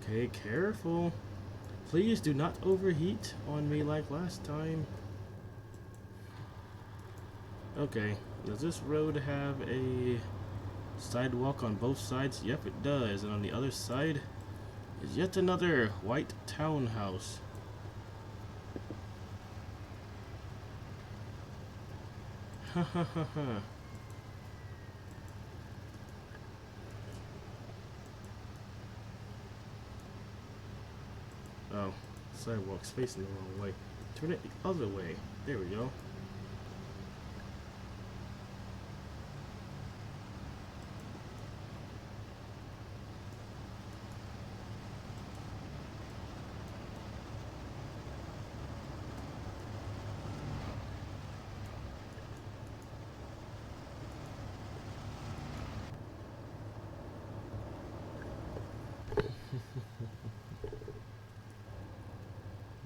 S1: Okay, careful. Please do not overheat on me like last time. Okay, does this road have a sidewalk on both sides? Yep, it does. And on the other side is yet another white townhouse. Ha ha ha ha. Oh, sidewalk's facing the wrong way. Turn it the other way. There we go.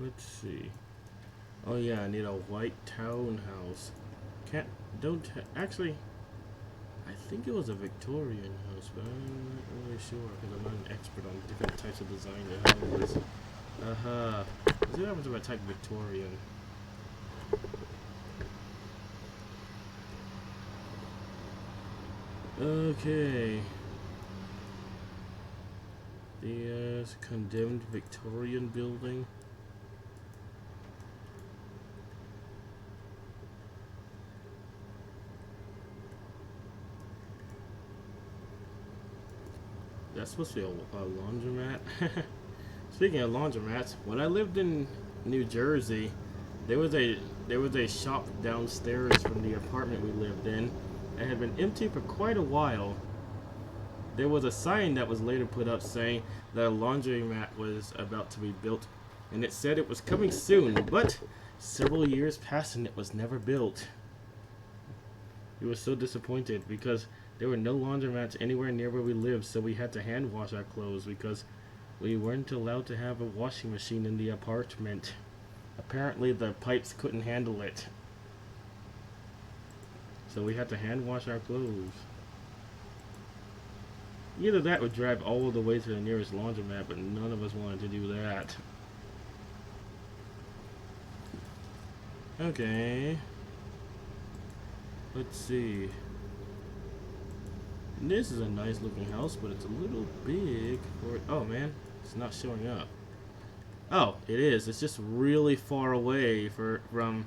S1: Let's see. Oh yeah, I need a white townhouse. Actually, I think it was a Victorian house, but I'm not really sure because I'm not an expert on different types of design and houses. Let's see what happens if I type Victorian. Okay. The condemned Victorian building. That's supposed to be a laundromat. Speaking of laundromats, when I lived in New Jersey, there was a shop downstairs from the apartment we lived in. It had been empty for quite a while. There was a sign that was later put up saying that a laundromat was about to be built, and it said it was coming soon, but several years passed and it was never built. We were so disappointed because there were no laundromats anywhere near where we lived, so we had to hand wash our clothes because we weren't allowed to have a washing machine in the apartment. Apparently the pipes couldn't handle it. So we had to hand wash our clothes. Either that or drive all the way to the nearest laundromat, but none of us wanted to do that. Okay. Let's see. This is a nice looking house, but it's a little big for it. Oh man, it's not showing up. Oh, it is. It's just really far away from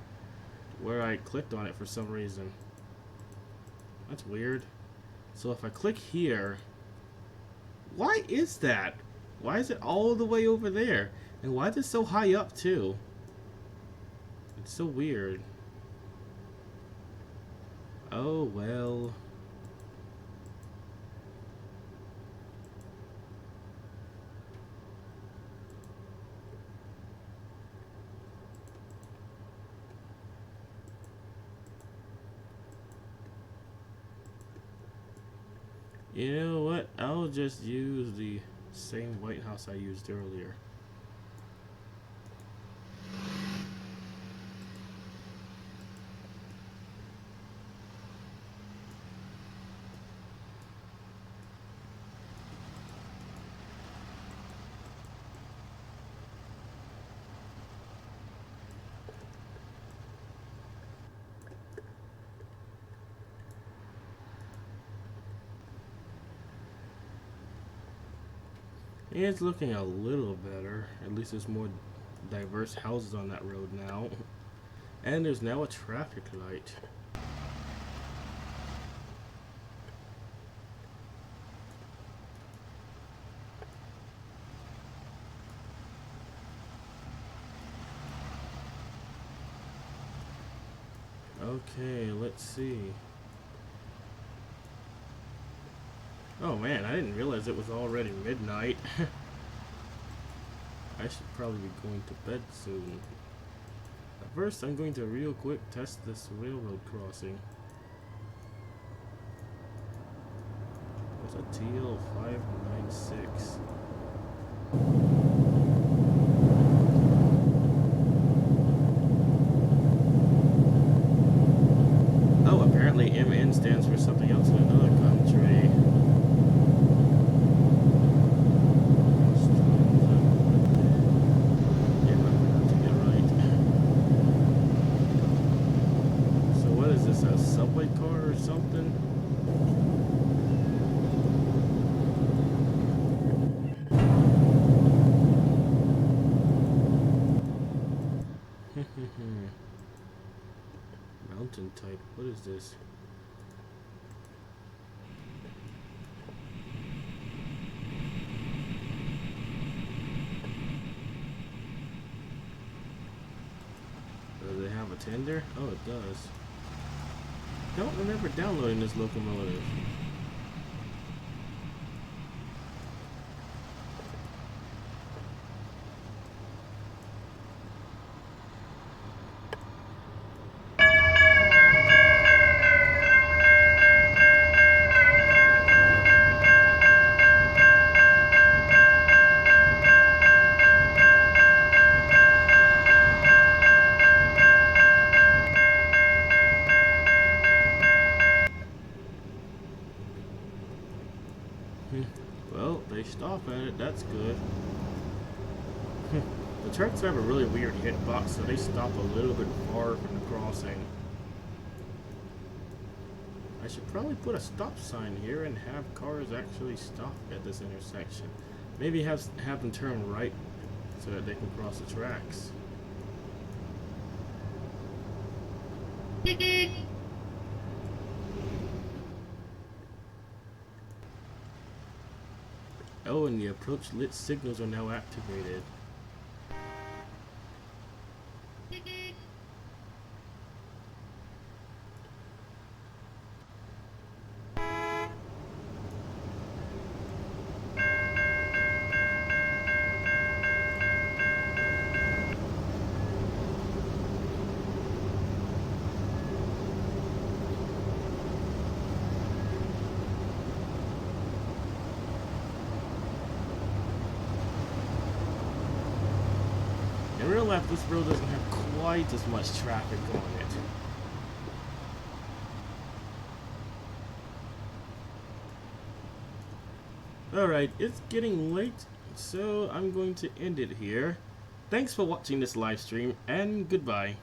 S1: where I clicked on it for some reason. That's weird. So if I click here, why is that? Why is it all the way over there? And why is it so high up too? It's so weird. Oh well. You know what? I'll just use the same White House I used earlier. It's looking a little better. At least there's more diverse houses on that road now. And there's now a traffic light. Okay, let's see. Oh man, I didn't realize it was already midnight. I should probably be going to bed soon. But first, I'm going to real quick test this railroad crossing. What's a TL596? Oh, apparently MN stands for something else in another country. Subway car or something? Mountain type. What is this? Does it have a tender? Oh, it does. Don't remember downloading this locomotive. Well, they stop at it, that's good. The trucks have a really weird hitbox, so they stop a little bit far from the crossing. I should probably put a stop sign here and have cars actually stop at this intersection. Maybe have them turn right so that they can cross the tracks. Oh, and the approach lit signals are now activated. In real life, this road doesn't have quite as much traffic on it. Alright, it's getting late, so I'm going to end it here. Thanks for watching this live stream, and goodbye.